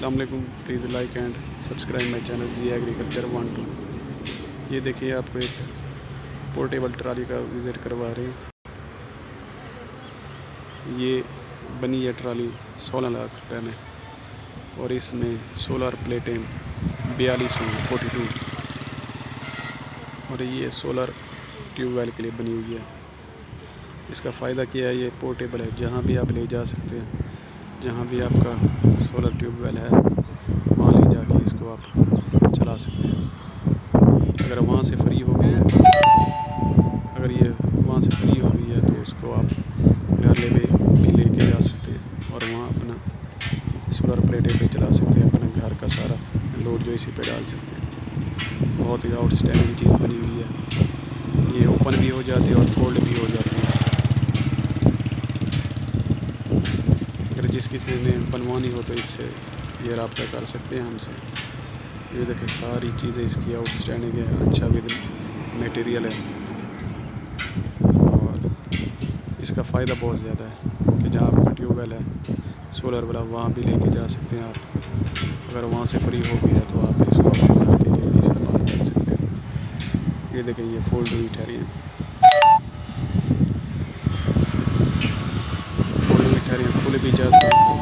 अस्सलाम वालेकुम। Please like and subscribe my channel G agriculture 1-2। ये देखिए आपको एक पोर्टेबल ट्राली का विज़िट करवा रहे हैं। ये बनी है ट्राली 16 लाख रुपए में और इसमें सोलर प्लेटें 4242 और ये सोलर ट्यूबवेल के लिए बनी हुई है। इसका फ़ायदा क्या है, ये पोर्टेबल है, जहाँ भी आप ले जा सकते हैं। जहाँ भी आपका सोलर ट्यूबवेल है वहाँ ले जाके इसको आप चला सकते हैं। अगर वहाँ से फ्री हो गई है, अगर ये वहाँ से फ्री हो गई है तो उसको आप घर भी लेके जा सकते हैं और वहाँ अपना सोलर प्लेटें पे चला सकते हैं। अपना घर का सारा लोड जो इसी पे डाल सकते हैं। बहुत ही आउटस्टैंडिंग चीज़ बनी हुई है। ये ओपन भी हो जाती है और फोल्ड भी हो जाती है। अगर जिस किसी ने बनवानी हो तो इससे ये रब्ता कर सकते हैं हमसे। ये देखिए सारी चीज़ें इसकी आउटस्टैंडिंग है, अच्छा विद मटेरियल है और इसका फ़ायदा बहुत ज़्यादा है कि जहाँ आपका ट्यूबवेल है सोलर वाला वहाँ भी लेके जा सकते हैं आप। अगर वहाँ से फ्री हो गई है तो आप इसको अपने घर के लिए इस्तेमाल कर सकते हैं। ये देखें ये फोल्ड हुई ठहरी है, फोल्ड हुई ठहरी खुल भी जाती है।